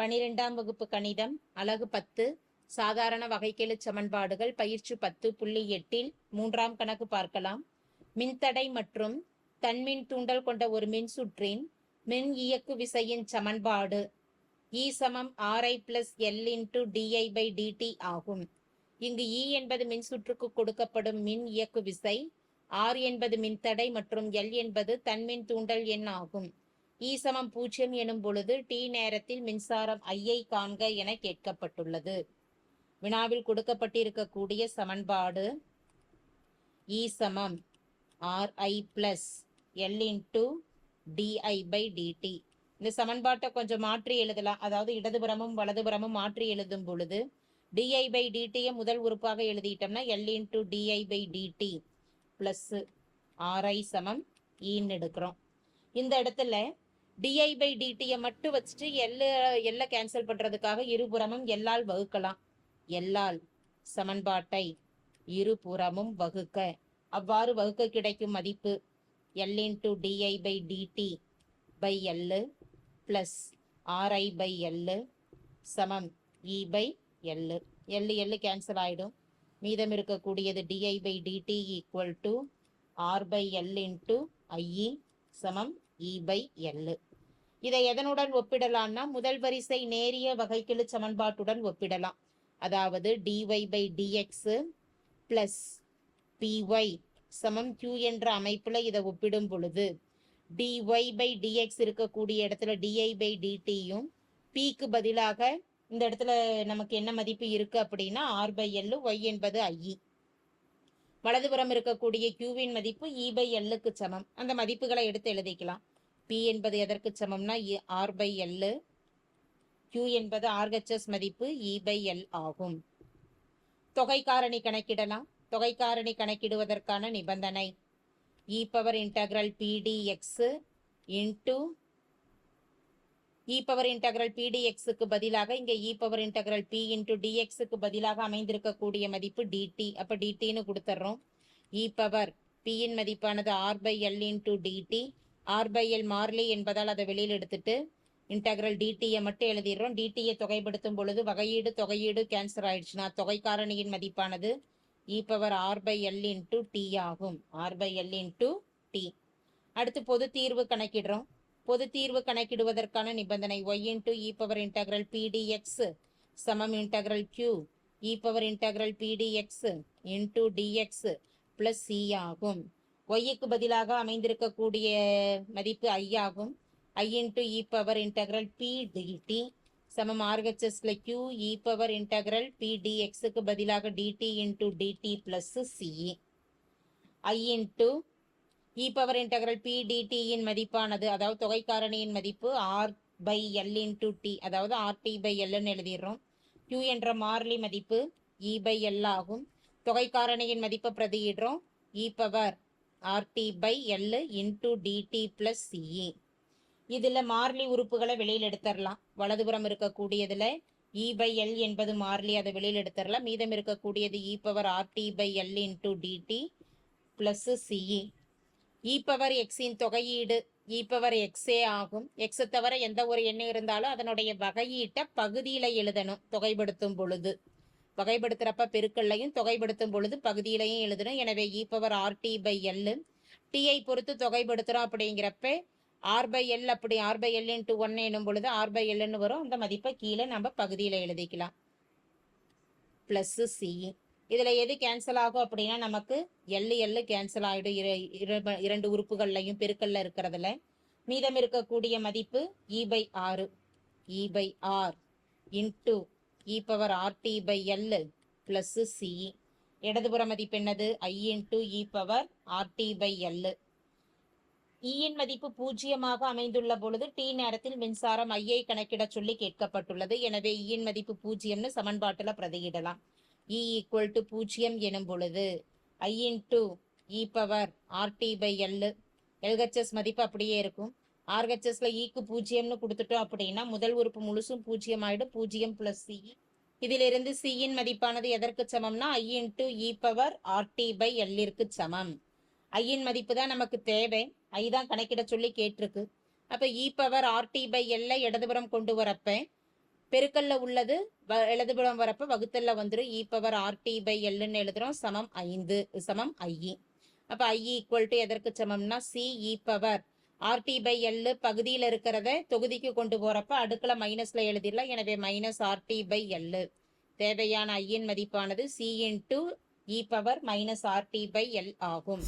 12ஆம் வகுப்பு கணிதம் அலகு 10 சாதாரண வகைக்கெழு சமன்பாடுகள் பயிற்சி 10.8 மூன்றாம் கணக்கு பார்க்கலாம். மின்தடை மற்றும் தன்மின் தூண்டல் கொண்ட ஒரு மின்சுற்றின் மின் இயக்கு விசையின் சமன்பாடு E சமம் Ri plus L into dI by dt ஆகும். இங்கு E என்பது மின்சுற்றுக்கு கொடுக்கப்படும் மின் இயக்கு விசை, R என்பது மின்தடை மற்றும் L என்பது தன்மின் தூண்டல் எண் ஆகும். E சமம் 0 எனும் பொழுது t நேரத்தில் மின்சாரம் ஐ காண்க என கேட்கப்பட்டுள்ளது. வினாவில் கொடுக்கப்பட்டிருக்கக்கூடிய சமன்பாடு E சமம் Ri plus L into dI by dt. இந்த சமன்பாட்டை கொஞ்சம் மாற்றி எழுதலாம். அதாவது இடதுபுறமும் வலதுபுறமும் மாற்றி எழுதும் பொழுது டிஐ பை டிடியை முதல் உறுப்பாக எழுதிட்டோம்னா L into dI by dt plus Ri சமம் ஈன்னு எடுக்கிறோம். இந்த இடத்துல டிஐ பை டிடியை மட்டும் வச்சுட்டு எல்லை கேன்சல் பண்றதுக்காக இருபுறமும் எல்லால் வகுக்கலாம். எல்லால் சமன்பாட்டை இருபுறமும் வகுக்க, அவ்வாறு வகுக்க கிடைக்கும் மதிப்பு L into dI by dt by L plus Ri by L சமம் E by L. L cancel ஆயிடும். மீதம் இருக்கக்கூடியது dI by dt equal to R by L into IE சமம் இ பை எல். இதை எதனுடன் ஒப்பிடலாம்னா முதல் வரிசை நேரிய வகைக்கெழு சமன்பாட்டுடன் ஒப்பிடலாம். அதாவது dy by dx plus Py சமம் Q என்ற அமைப்புல இதை ஒப்பிடும் பொழுது டிஒய் பை டிஎக்ஸ் இருக்கக்கூடிய இடத்துல டிஐ பை டிடியும் பிக்கு பதிலாக இந்த இடத்துல நமக்கு என்ன மதிப்பு இருக்கு அப்படின்னா ஆர் பை எல், ஒய் என்பது ஐஇ. வலதுபுறம் இருக்கக்கூடிய கியூவின் மதிப்பு இ பை எல்லுக்கு சமம். அந்த மதிப்புகளை எடுத்து எழுதிக்கலாம். பி என்பது எதற்கு சமம்னா ஆர் பை எல், கியூ என்பது ஆர்ஹெச்எஸ் மதிப்பு இ பை எல் ஆகும். தொகை காரணி கணக்கிடலாம். தொகை காரணி கணக்கிடுவதற்கான நிபந்தனை இ பவர் இன்டகிரல் பிடிஎக்ஸ் இன்டு இ பவர் இன்டகிரல் பிடிஎக்ஸுக்கு பதிலாக இங்கே இ பவர் இன்டகிரல் பி இன்டு டிஎக்ஸுக்கு பதிலாக அமைந்திருக்கக்கூடிய மதிப்பு டிடி. அப்போ டிடின்னு கொடுத்துட்றோம். இ பவர் பியின் மதிப்பானது R by L into dt. R by L மாறிலி என்பதால் அதை வெளியில் எடுத்துட்டு இன்டகிரல் டிடியை மட்டும் எழுதிடுறோம். டிடியை தொகைப்படுத்தும் பொழுது தொகையீடு கேன்சல் ஆயிடுச்சுன்னா தொகை காரணியின் மதிப்பானது e power r by L into t ஆகும். R by L into t. அடுத்து பொது தீர்வு கணக்கிடுறோம். பொது தீர்வு கணக்கிடுவதற்கான நிபந்தனை ஒய் இன்டு இ பவர் இன்டகிரல் பிடிஎக்ஸ் சமம் integral q e power integral pdx into dx plus c ஆகும். ஒய்க்கு பதிலாக அமைந்திருக்கக்கூடிய மதிப்பு ஐ ஆகும். I into E power integral p dt சமம் ஆர்ஹெச்எஸ்ல q e power integral p டிஎக்ஸுக்கு பதிலாக dt into dt plus CE. ஐ இன்டு இ பவர் இன்டகிரல் பி டிடியின் மதிப்பானது அதாவது தொகை காரணியின் மதிப்பு R by L into t, அதாவது ஆர்டி பை எல்னு எழுதிடுறோம். கியூ என்ற மாறிலி மதிப்பு இ பை எல் ஆகும். தொகை காரணியின் மதிப்பை பிரதியிடுறோம். E power rt by L into dt plus ce. இதுல மாறிலி உறுப்புகளை வெளியில் எடுத்துடலாம். வலதுபுறம் இருக்கக்கூடியதுல இ பை எல் என்பது மாறிலி, அதை வெளியில் எடுத்துடலாம். மீதம் இருக்கக்கூடியது e power rt by L into dt plus ce. E power எக்ஸின் தொகையீடு இ பவர் எக்ஸே ஆகும். எக்ஸ் தவிர எந்த ஒரு எண்ணம் இருந்தாலும் அதனுடைய வகையீட்டை பகுதியில எழுதணும். தொகைப்படுத்தும் பொழுது வகைப்படுத்துறப்ப பெருக்கல்லையும் தொகைப்படுத்தும் பொழுது பகுதியிலையும் எழுதணும். எனவே e power rt by l di பொறுத்து தொகைப்படுத்துறோம். அப்படிங்கிறப்ப ஆர் பை எல் அப்படி r by l into one எனும் பொழுது ஆர் பை எல்னு வரும். அந்த மதிப்பை கீழே நம்ம பகுதியில எழுதிக்கலாம். Plus ce. இதுல எது கேன்சல் ஆகும் அப்படின்னா நமக்கு எல் கேன்சல் ஆயிடும். இரண்டு உறுப்புகள்லையும் பெருக்கல்ல இருக்கிறதுல மீதம் இருக்கக்கூடிய மதிப்பு இ பை ஆறு. E by r into E power rt by L plus ce. இடதுபுற மதிப்பு என்னது I into E power rt by l. ஈயின் மதிப்பு 0 அமைந்துள்ள பொழுது டி நேரத்தில் மின்சாரம் ஐயை கணக்கிட சொல்லி கேட்கப்பட்டுள்ளது. எனவே ஈயின் மதிப்பு 0ன்னு சமன்பாட்டுல பிரதியிடலாம். இ ஈக்குவல் டு 0 எனும் பொழுது I into E power rt by l, LHS மதிப்பு அப்படியே இருக்கும். ஆர்ஹெச்எஸ்ல ஈக்கு 0ன்னு கொடுத்துட்டோம் அப்படின்னா முதல் உறுப்பு முழுசும் 0 ஆயிடும். 0 பிளஸ் சி. இதிலிருந்து சியின் மதிப்பானது எதற்கு சமம்னா I into E power rt by எல்லிற்கு சமம். ஐயின் மதிப்பு தான் நமக்கு தேவை. ஐ தான் கணக்கிட சொல்லி கேட்டிருக்கு. அப்ப இ பவர் ஆர்டி பை எல்லை இடதுபுறம் கொண்டு வரப்ப பெருக்கல்ல உள்ளது எழுதுபுறம் வரப்ப வகுத்தல்ல வந்துடும். இ பவர் ஆர்டி பை எல்லுன்னு எழுதுறோம். சமம் 5 சமம் ஐ. அப்ப ஐ ஈக்குவல் டு எதற்கு சமம்னா c e power rt by l பகுதியில் இருக்கிறத தொகுதிக்கு கொண்டு போறப்ப அடுக்குல மைனஸ்ல எழுதிடலாம். எனவே மைனஸ் ஆர்டி பை எல். தேவையான ஐயின் மதிப்பானது C into E power minus Rt by L ஆகும்.